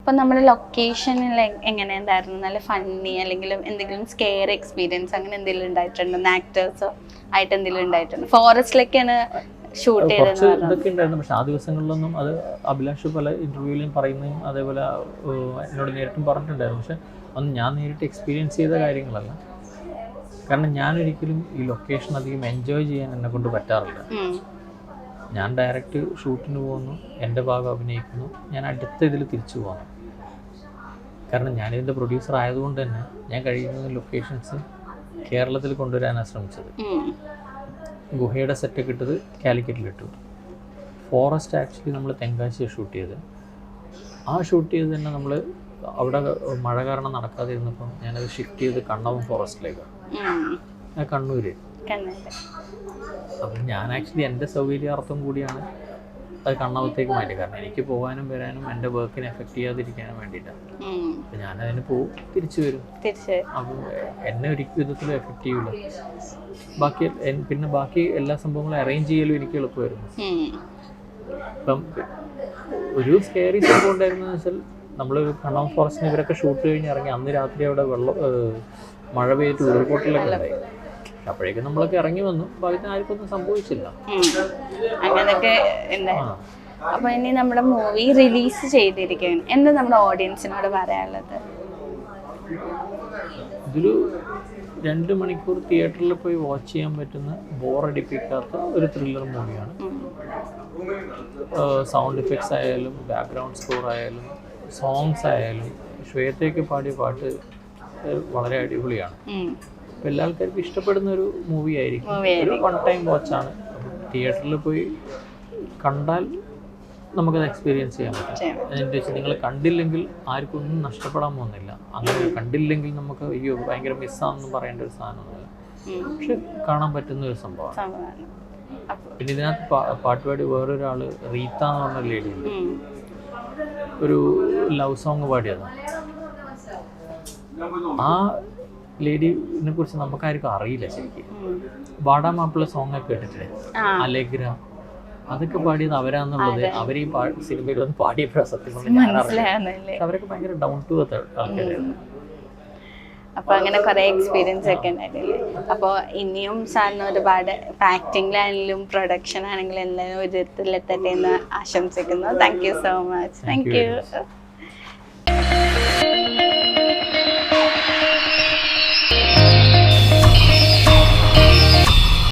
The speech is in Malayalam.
അപ്പൊ നമ്മുടെ ലൊക്കേഷനിൽ എങ്ങനെയുണ്ടായിരുന്നു? നല്ല ഫണ്ണി അല്ലെങ്കിൽ എന്തെങ്കിലും സ്കെയർ എക്സ്പീരിയൻസ് അങ്ങനെ എന്തെങ്കിലും ഉണ്ടായിട്ടുണ്ടോ? ആക്ടേഴ്സോ ആയിട്ട് എന്തെങ്കിലും ഉണ്ടായിട്ടുണ്ടോ? ഫോറസ്റ്റിലൊക്കെയാണ് ഷൂട്ട് കുറച്ച് ചെയ്തത്. ഇതൊക്കെ ഉണ്ടായിരുന്നു. പക്ഷെ ആ ദിവസങ്ങളിലൊന്നും അത് അഭിലാഷ് പല ഇന്റർവ്യൂവിലും പറയുന്നതും അതേപോലെ എന്നോട് നേരിട്ടും പറഞ്ഞിട്ടുണ്ടായിരുന്നു. പക്ഷെ അന്ന് ഞാൻ നേരിട്ട് എക്സ്പീരിയൻസ് ചെയ്ത കാര്യങ്ങളല്ല. കാരണം ഞാനൊരിക്കലും ഈ ലൊക്കേഷൻ അധികം എൻജോയ് ചെയ്യാൻ എന്നെ കൊണ്ട് പറ്റാറില്ല. ഞാൻ ഡയറക്റ്റ് ഷൂട്ടിന് പോകുന്നു, എൻ്റെ ഭാഗം അഭിനയിക്കുന്നു, ഞാൻ അടുത്ത ഇതിൽ തിരിച്ചു പോകുന്നു. കാരണം ഞാനിതിൻ്റെ പ്രൊഡ്യൂസർ ആയതുകൊണ്ട് തന്നെ ഞാൻ കഴിയുന്ന ലൊക്കേഷൻസ് കേരളത്തിൽ കൊണ്ടുവരാനാണ് ശ്രമിച്ചത്. ഗുഹയുടെ സെറ്റൊക്കെ ഇട്ടത് കാലിക്കറ്റിലിട്ടു. ഫോറസ്റ്റ് ആക്ച്വലി നമ്മൾ തെങ്കാശിയാണ് ഷൂട്ട് ചെയ്തത്. ആ ഷൂട്ട് ചെയ്ത് തന്നെ നമ്മൾ അവിടെ മഴ കാരണം നടക്കാതെ ഇരുന്നപ്പോൾ ഞാനത് ഷിഫ്റ്റ് ചെയ്ത് കണ്ണവം ഫോറസ്റ്റിലേക്കാണ്, കണ്ണൂര്. അപ്പം ഞാൻ ആക്ച്വലി എൻ്റെ സൗകര്യാർത്ഥം കൂടിയാണ് അത് കണ്ണവത്തേക്ക് മാറ്റി. കാരണം എനിക്ക് പോകാനും വരാനും എൻ്റെ വർക്കിനെ എഫക്റ്റ് ചെയ്യാതിരിക്കാനും വേണ്ടിയിട്ടാണ്. അപ്പം ഞാനതിന് പോവും, തിരിച്ചു വരും. അപ്പം എന്നെ ഒരിക്കലും വിധത്തിലും എഫക്റ്റ് ചെയ്യില്ല. ബാക്കി എല്ലാ സംഭവങ്ങളും അറേഞ്ച് ചെയ്യലും എനിക്ക് എളുപ്പമായിരുന്നു. ഇപ്പം ഒരു സ്കെയറി സംഭവം ഉണ്ടായിരുന്നെന്ന് വെച്ചാൽ നമ്മൾ കണ്ണവം ഫോറസ്റ്റിന് ഇവരൊക്കെ ഷൂട്ട് കഴിഞ്ഞ് ഇറങ്ങി അന്ന് രാത്രി അവിടെ മഴ പെയ്തിട്ട് ഉരുൾപൊട്ടലൊക്കെ ഉണ്ടായി. അപ്പോഴേക്കും നമ്മളൊക്കെ ഇറങ്ങി വന്നു. ഭാഗ്യത്തിന് ആർക്കൊന്നും സംഭവിച്ചില്ല. അങ്ങനെയൊക്കെ. അപ്പൊ ഇനി നമ്മുടെ മൂവി റിലീസ് ചെയ്തിരിക്കുകയാണ്, എന്താ നമ്മുടെ ഓഡിയൻസിനോട് പറയാനുള്ളത്? ഇതൊരു 2 മണിക്കൂർ തിയേറ്ററിൽ പോയി വാച്ച് ചെയ്യാൻ പറ്റുന്ന ബോറടിപ്പിക്കാത്ത ഒരു ത്രില്ലർ മൂവിയാണ്. സൗണ്ട് എഫക്ട്സ് ആയാലും ബാക്ക്ഗ്രൗണ്ട് സ്കോർ ആയാലും സോങ്സ് ആയാലും ശ്വേതയൊക്കെ പാടിയ പാട്ട് വളരെ അടിപൊളിയാണ്. അപ്പോൾ എല്ലാ ആൾക്കാർക്കും ഇഷ്ടപ്പെടുന്ന ഒരു മൂവി ആയിരിക്കും. ഒരു 1 ടൈം വാച്ചാണ്. തിയേറ്ററിൽ പോയി കണ്ടാൽ നമുക്കത് എക്സ്പീരിയൻസ് ചെയ്യാൻ പറ്റും. അതിൻ്റെ വെച്ചാൽ നിങ്ങൾ കണ്ടില്ലെങ്കിൽ ആർക്കും ഒന്നും നഷ്ടപ്പെടാൻ പോകുന്നില്ല. അങ്ങനെ കണ്ടില്ലെങ്കിൽ നമുക്ക് അയ്യോ ഭയങ്കര മിസ്സാണെന്ന് പറയേണ്ട ഒരു സാധനമൊന്നുമില്ല. പക്ഷെ കാണാൻ പറ്റുന്ന ഒരു സംഭവമാണ്. പിന്നെ ഇതിനകത്ത് പാട്ടുപാടി വേറൊരാൾ റീത്ത എന്ന് പറഞ്ഞ ലേഡി ഉണ്ട്. ഒരു ലവ് സോങ് പാടിയതാണ്. ആ ലേഡിനെ കുറിച്ച് നമുക്കാർക്കും അറിയില്ല ശരിക്കും. വാടാ മാപ്പിള സോങ് ഒക്കെ കേട്ടിട്ടില്ലേ, അലേഗ്ര, അതൊക്കെ പാടിയത് അവരാന്നുള്ളത് അവർ ഈ സിനിമയിൽ വന്ന് പാടിയപ്പോഴാണ് സത്യം പറഞ്ഞാൽ. അവരൊക്കെ ഭയങ്കര ഡൗൺ ടു എർത്ത് ആൾക്കാരായിരുന്നു. അപ്പോൾ അങ്ങനെ കുറേ എക്സ്പീരിയൻസ് ഒക്കെ ഉണ്ടായിട്ടില്ലേ? അപ്പോൾ ഇനിയും സാറിന് ഒരുപാട് ആക്ടിങ്ങിലാണെങ്കിലും പ്രൊഡക്ഷൻ ആണെങ്കിലും എല്ലാവരും ഒരു വിധത്തിലെത്തട്ടെ എന്ന് ആശംസിക്കുന്നു. Thank you so much. Thank you.